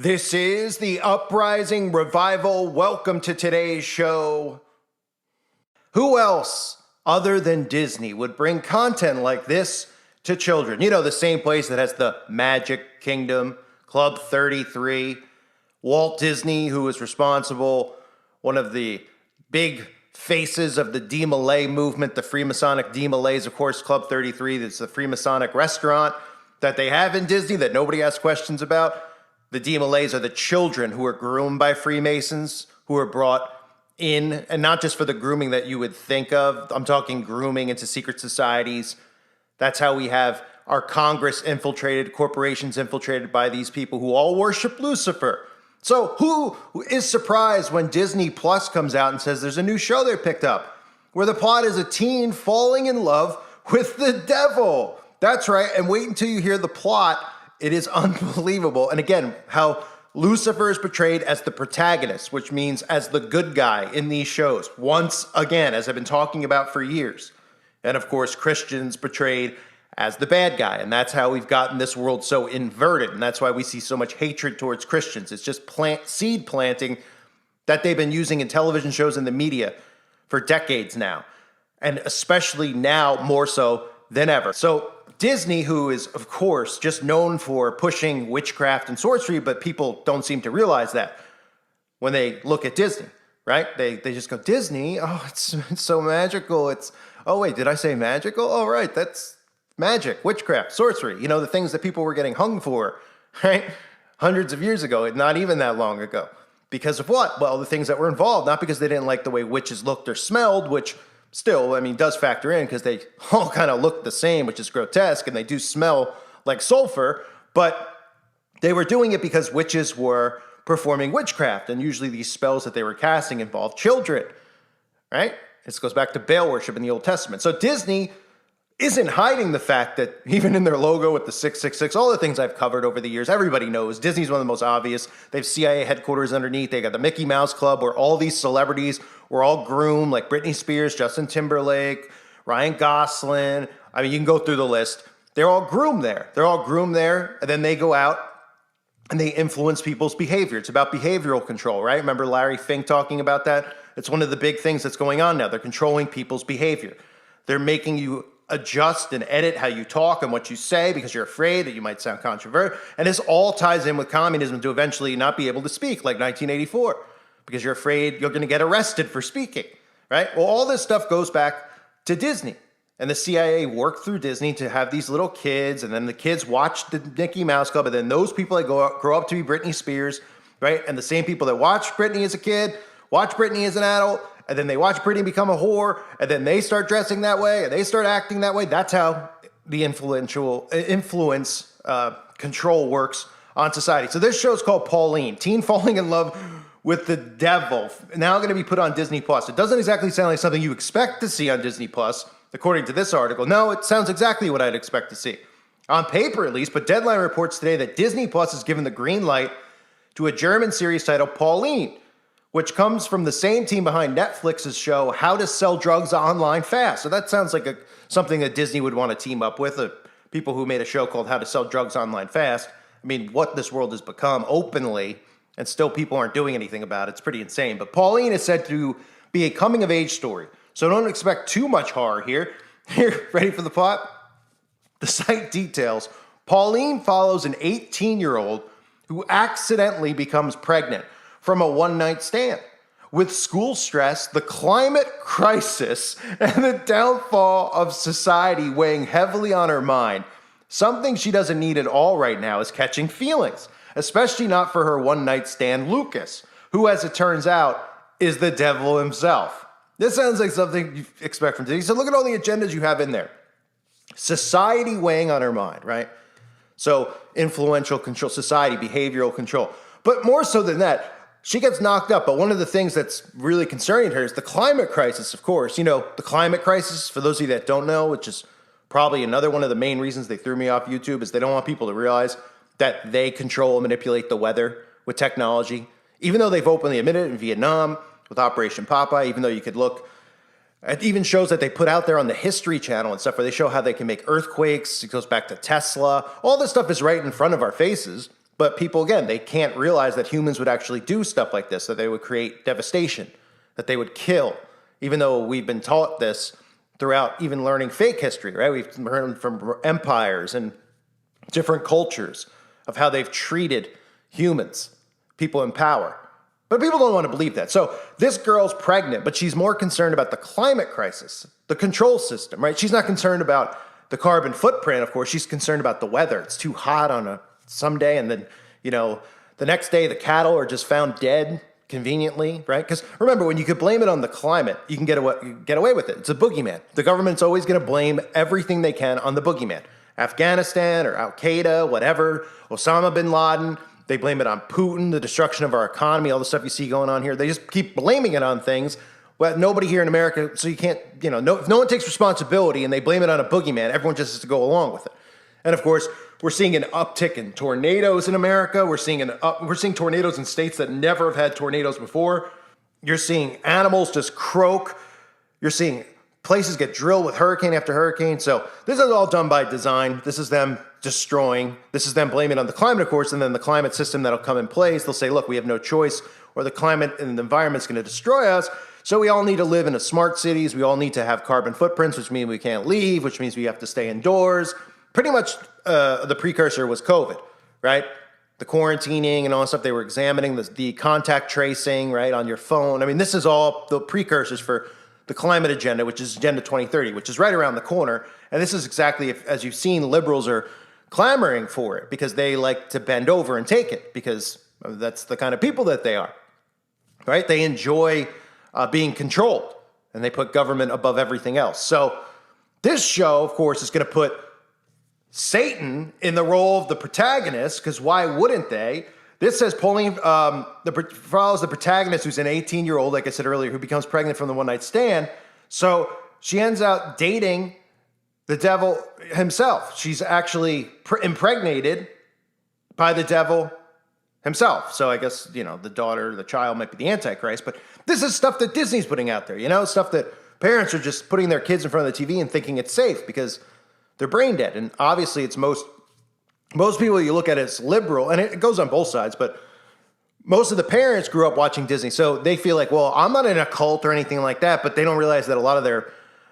This is the Uprising Revival. Welcome to today's show. Who else other than Disney would bring content like this to children? You know, the same place that has the Magic Kingdom, Club 33, Walt Disney, who is responsible, one of the big faces of the Demolay movement, the Freemasonic Demolays, of course, Club 33, that's the Freemasonic restaurant that they have in Disney that nobody asks questions about. The Demolays are the children who are groomed by Freemasons, who are brought in, and not just for the grooming that you would think of. I'm talking grooming into secret societies. That's how we have our Congress infiltrated, corporations infiltrated by these people who all worship Lucifer. So who is surprised when Disney Plus comes out and says there's a new show they picked up where the plot is a teen falling in love with the devil? That's right, and wait until you hear the plot. It is unbelievable. And again, how Lucifer is portrayed as the protagonist, which means as the good guy in these shows. Once again, as I've been talking about for years. And of course, Christians portrayed as the bad guy. And that's how we've gotten this world so inverted. And that's why we see so much hatred towards Christians. It's just seed planting that they've been using in television shows and the media for decades now. And especially now more so than ever. So Disney, who is, of course, just known for pushing witchcraft and sorcery, but people don't seem to realize that when they look at Disney, right? They just go, Disney? Oh, it's so magical. Oh, wait, did I say magical? Oh, right, that's magic, witchcraft, sorcery. You know, the things that people were getting hung for, right? Hundreds of years ago, not even that long ago. Because of what? Well, the things that were involved, not because they didn't like the way witches looked or smelled, which still, I mean, does factor in because they all kind of look the same, which is grotesque, and they do smell like sulfur, but they were doing it because witches were performing witchcraft, and usually these spells that they were casting involved children, right? This goes back to Baal worship in the Old Testament. So Disney isn't hiding the fact that even in their logo with the 666, all the things I've covered over the years, everybody knows Disney's one of the most obvious. They have CIA headquarters underneath. They got the Mickey Mouse Club where all these celebrities were all groomed, like Britney Spears, Justin Timberlake, Ryan Gosling. I mean, you can go through the list. They're all groomed there. And then they go out and they influence people's behavior. It's about behavioral control, right? Remember Larry Fink talking about that? It's one of the big things that's going on now. They're controlling people's behavior. They're making you adjust and edit how you talk and what you say because you're afraid that you might sound controversial. And this all ties in with communism to eventually not be able to speak like 1984 because you're afraid you're going to get arrested for speaking, right? Well, all this stuff goes back to Disney. And the CIA worked through Disney to have these little kids, and then the kids watch the Mickey Mouse Club, and then those people that grow up to be Britney Spears, right? And the same people that watched Britney as a kid, watch Britney as an adult, and then they watch Britney become a whore, and then they start dressing that way, and they start acting that way. That's how the influence control works on society. So this show is called Pauline, Teen Falling in Love with the Devil, now going to be put on Disney Plus. It doesn't exactly sound like something you expect to see on Disney Plus, according to this article. No, it sounds exactly what I'd expect to see. On paper, at least, but Deadline reports today that Disney Plus has given the green light to a German series titled Pauline, which comes from the same team behind Netflix's show How to Sell Drugs Online Fast. So that sounds like something that Disney would want to team up with, people who made a show called How to Sell Drugs Online Fast. I mean, what this world has become openly, and still people aren't doing anything about it. It's pretty insane. But Pauline is said to be a coming-of-age story. So don't expect too much horror here. Here, ready for the plot? The site details, Pauline follows an 18-year-old who accidentally becomes pregnant from a one-night stand. With school stress, the climate crisis, and the downfall of society weighing heavily on her mind, something she doesn't need at all right now is catching feelings, especially not for her one-night stand Lucas, who, as it turns out, is the devil himself. This sounds like something you expect from Disney. So look at all the agendas you have in there. Society weighing on her mind, right? So influential control, society, behavioral control. But more so than that, she gets knocked up, but one of the things that's really concerning her is the climate crisis, of course. You know, the climate crisis, for those of you that don't know, which is probably another one of the main reasons they threw me off YouTube, is they don't want people to realize that they control and manipulate the weather with technology. Even though they've openly admitted it in Vietnam with Operation Popeye, even though you could look at even shows that they put out there on the History Channel and stuff where they show how they can make earthquakes. It goes back to Tesla. All this stuff is right in front of our faces. But people, again, they can't realize that humans would actually do stuff like this, that they would create devastation, that they would kill, even though we've been taught this throughout even learning fake history, right? We've learned from empires and different cultures of how they've treated humans, people in power. But people don't want to believe that. So this girl's pregnant, but she's more concerned about the climate crisis, the control system, right? She's not concerned about the carbon footprint, of course. She's concerned about the weather. It's too hot on a someday, and then, the next day the cattle are just found dead conveniently, right? Because remember, when you could blame it on the climate, you can get away with it. It's a boogeyman. The government's always going to blame everything they can on the boogeyman. Afghanistan or Al Qaeda, whatever, Osama bin Laden. They blame it on Putin, the destruction of our economy, all the stuff you see going on here. They just keep blaming it on things. Well, nobody here in America, so you can't, if no one takes responsibility and they blame it on a boogeyman, everyone just has to go along with it. And of course, we're seeing an uptick in tornadoes in America. We're seeing tornadoes in states that never have had tornadoes before. You're seeing animals just croak. You're seeing places get drilled with hurricane after hurricane. So this is all done by design. This is them destroying. This is them blaming it on the climate, of course, and then the climate system that'll come in place. They'll say, look, we have no choice, or the climate and the environment's going to destroy us. So we all need to live in a smart cities. We all need to have carbon footprints, which means we can't leave, which means we have to stay indoors. Pretty much the precursor was COVID, right? The quarantining and all that stuff. They were examining the contact tracing, right, on your phone. I mean, this is all the precursors for the climate agenda, which is Agenda 2030, which is right around the corner. And this is exactly, as you've seen, liberals are clamoring for it because they like to bend over and take it because that's the kind of people that they are, right? They enjoy being controlled, and they put government above everything else. So this show, of course, is going to put Satan in the role of the protagonist, because why wouldn't they? This says follows the protagonist, who's an 18-year-old, like I said earlier, who becomes pregnant from the one-night stand. So she ends up dating the devil himself. She's actually impregnated by the devil himself. So I guess, the child might be the Antichrist, but this is stuff that Disney's putting out there, stuff that parents are just putting their kids in front of the TV and thinking it's safe because they're brain dead. And obviously it's most people you look at as liberal, and it goes on both sides, but most of the parents grew up watching Disney. So they feel like, well, I'm not in a cult or anything like that, but they don't realize that a lot of their,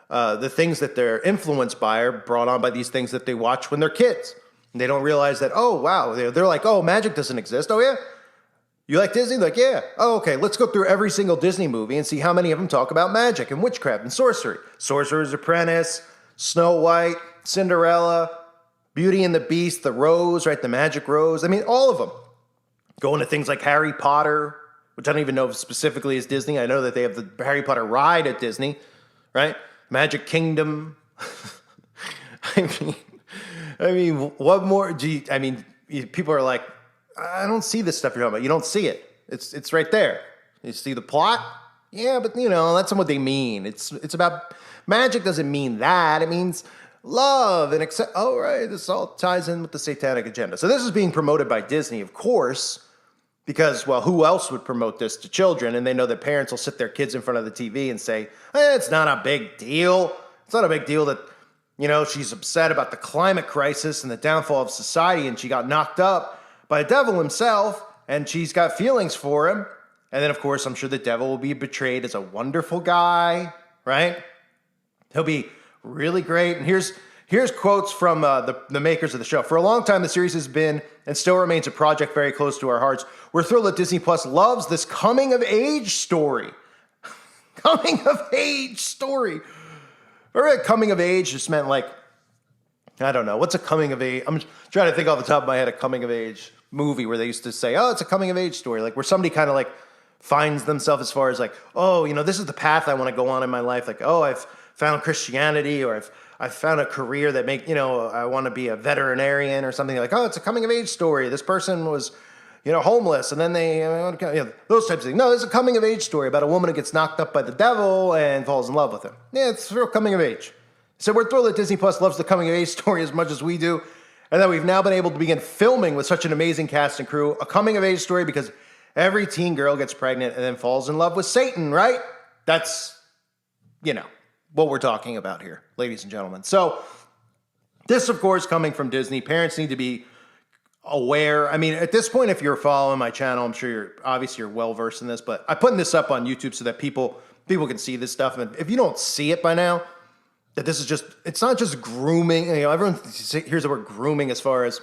the things that they're influenced by are brought on by these things that they watch when they're kids. And they don't realize that, oh, wow, they're like, oh, magic doesn't exist. Oh, yeah? You like Disney? Like, yeah. Oh, okay, let's go through every single Disney movie and see how many of them talk about magic and witchcraft and sorcery. Sorcerer's Apprentice, Snow White, Cinderella, Beauty and the Beast, the Rose, right? The Magic Rose. I mean, all of them. Going to things like Harry Potter, which I don't even know if specifically is Disney. I know that they have the Harry Potter ride at Disney, right? Magic Kingdom. I mean, what more do you, people are like, I don't see this stuff you're talking about. You don't see it. It's right there. You see the plot? Yeah, but that's not what they mean. It's about, magic doesn't mean that. It means love and accept. Oh, right. This all ties in with the satanic agenda. So this is being promoted by Disney, of course, because, well, who else would promote this to children? And they know that parents will sit their kids in front of the TV and say, it's not a big deal. It's not a big deal that, she's upset about the climate crisis and the downfall of society, and she got knocked up by the devil himself, and she's got feelings for him. And then, of course, I'm sure the devil will be betrayed as a wonderful guy, right? He'll be really great. And here's quotes from the makers of the show. For a long time, the series has been and still remains a project very close to our hearts. We're thrilled that Disney Plus loves this coming-of-age story. Coming-of-age story. Or coming-of-age just meant like, I don't know. What's a coming-of-age? I'm trying to think off the top of my head a coming-of-age movie where they used to say, oh, it's a coming-of-age story. Like where somebody kind of like finds themselves as far as like, oh, this is the path I want to go on in my life. Like, oh, I've found Christianity, or I've found a career that I want to be a veterinarian or something. Like, oh, it's a coming of age story. This person was, homeless, and then they, those types of things. No, it's a coming of age story about a woman who gets knocked up by the devil and falls in love with him. Yeah, it's real coming of age. So we're thrilled that Disney Plus loves the coming of age story as much as we do, and that we've now been able to begin filming with such an amazing cast and crew a coming of age story because every teen girl gets pregnant and then falls in love with Satan, right? That's, what we're talking about here, ladies and gentlemen. So this, of course, coming from Disney. Parents need to be aware. I mean, at this point, if you're following my channel, I'm sure you're well versed in this, but I'm putting this up on YouTube so that people can see this stuff. And if you don't see it by now, that this is it's not just grooming. You know, everyone hears the word grooming as far as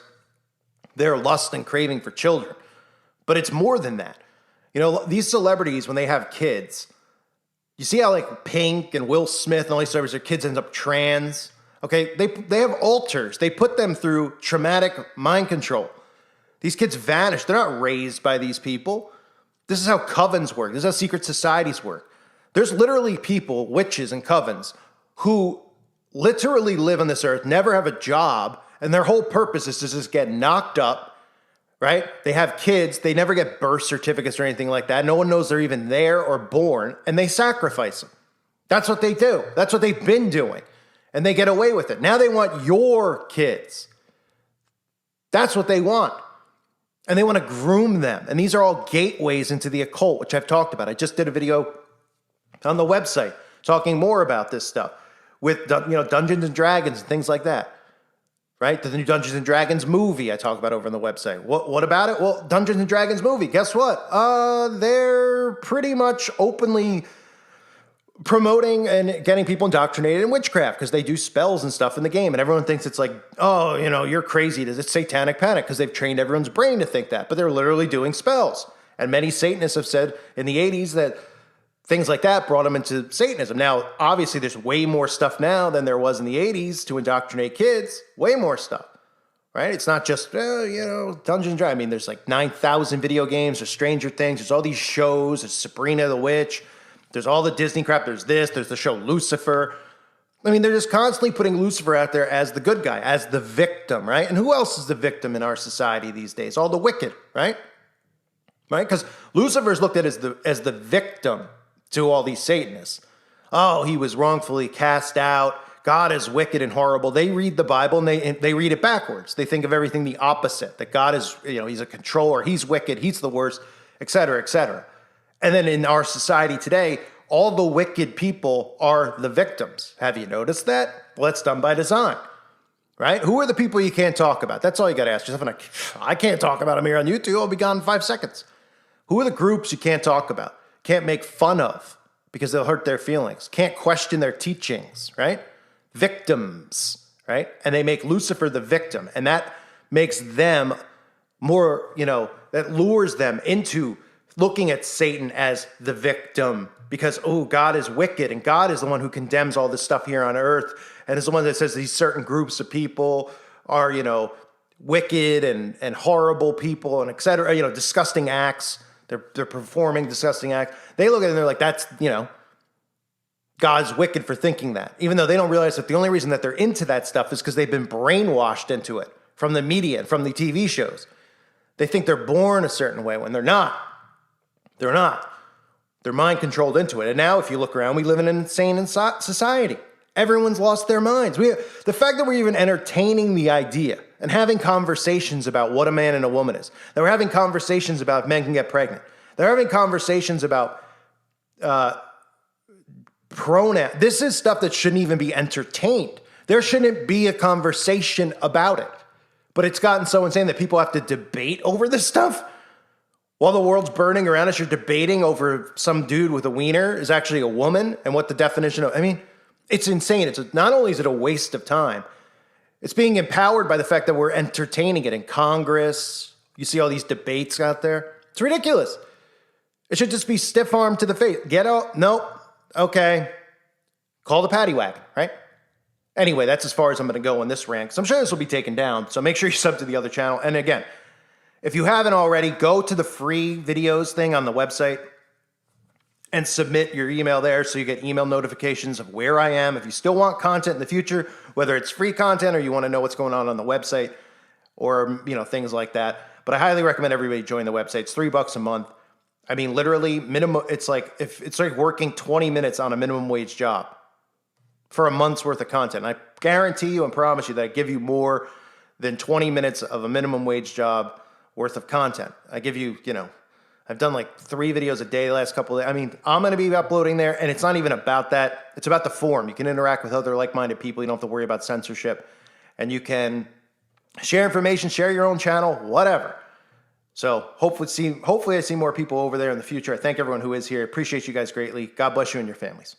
their lust and craving for children, but it's more than that. You know, these celebrities, when they have kids, you see how like Pink and Will Smith and all these celebrities, their kids end up trans. Okay, they have alters. They put them through traumatic mind control. These kids vanish. They're not raised by these people. This is how covens work. This is how secret societies work. There's literally people, witches and covens, who literally live on this earth, never have a job, and their whole purpose is to just get knocked up, right? They have kids. They never get birth certificates or anything like that. No one knows they're even there or born, and they sacrifice them. That's what they do. That's what they've been doing. And they get away with it. Now they want your kids. That's what they want. And they want to groom them. And these are all gateways into the occult, which I've talked about. I just did a video on the website talking more about this stuff with, Dungeons and Dragons and things like that. Right? The new Dungeons and Dragons movie I talk about over on the website. What about it? Well, Dungeons and Dragons movie, guess what? They're pretty much openly promoting and getting people indoctrinated in witchcraft because they do spells and stuff in the game. And everyone thinks it's like, oh, you're crazy. It's satanic panic because they've trained everyone's brain to think that. But they're literally doing spells. And many Satanists have said in the 80s that things like that brought them into Satanism. Now, obviously, there's way more stuff now than there was in the 80s to indoctrinate kids. Way more stuff. Right? It's not just, Dungeons and Dragons. I mean, there's like 9,000 video games. There's Stranger Things. There's all these shows. There's Sabrina the Witch. There's all the Disney crap. There's the show Lucifer. I mean, they're just constantly putting Lucifer out there as the good guy, as the victim, right? And who else is the victim in our society these days? All the wicked, right? Right? Because Lucifer is looked at as the victim to all these Satanists. Oh, he was wrongfully cast out. God is wicked and horrible. They read the Bible and they read it backwards. They think of everything the opposite, that God is, he's a controller, he's wicked, he's the worst, et cetera, et cetera. And then in our society today, all the wicked people are the victims. Have you noticed that? Well, that's done by design, right? Who are the people you can't talk about? That's all you got to ask yourself. I can't talk about them here on YouTube. I'll be gone in 5 seconds. Who are the groups you can't talk about? Can't make fun of because they'll hurt their feelings. Can't question their teachings, right? Victims, right? And they make Lucifer the victim. And that makes them more, that lures them into looking at Satan as the victim because, God is wicked and God is the one who condemns all this stuff here on earth and is the one that says these certain groups of people are, wicked and horrible people and et cetera, disgusting acts. They're performing disgusting acts. They look at it and they're like, that's, God's wicked for thinking that, even though they don't realize that the only reason that they're into that stuff is because they've been brainwashed into it from the media and from the TV shows. They think they're born a certain way when they're not. They're not. They're mind controlled into it. And now if you look around, we live in an insane society. Everyone's lost their minds. The fact that we're even entertaining the idea and having conversations about what a man and a woman is, that we're having conversations about if men can get pregnant, they're having conversations about pronoun. This is stuff that shouldn't even be entertained. There shouldn't be a conversation about it. But it's gotten so insane that people have to debate over this stuff. While the world's burning around us, you're debating over some dude with a wiener is actually a woman and what the definition of, it's insane. Not only is it a waste of time, it's being empowered by the fact that we're entertaining it in Congress. You see all these debates out there. It's ridiculous. It should just be stiff arm to the face. Get out. Nope. Okay. Call the paddy wagon, right? Anyway, that's as far as I'm going to go on this rant. So I'm sure this will be taken down. So make sure you sub to the other channel. And again, if you haven't already, go to the free videos thing on the website and submit your email there so you get email notifications of where I am. If you still want content in the future, whether it's free content or you want to know what's going on the website or, things like that. But I highly recommend everybody join the website. It's $3 a month. Literally minimum. It's like working 20 minutes on a minimum wage job for a month's worth of content. And I guarantee you and promise you that I give you more than 20 minutes of a minimum wage job worth of content. I give you, I've done like 3 videos a day the last couple of days. I'm going to be uploading there, and it's not even about that. It's about the forum. You can interact with other like-minded people. You don't have to worry about censorship. And you can Share information, share your own channel, whatever. So hopefully I see more people over there in the future. I thank everyone who is here. Appreciate you guys greatly. God bless you and your families.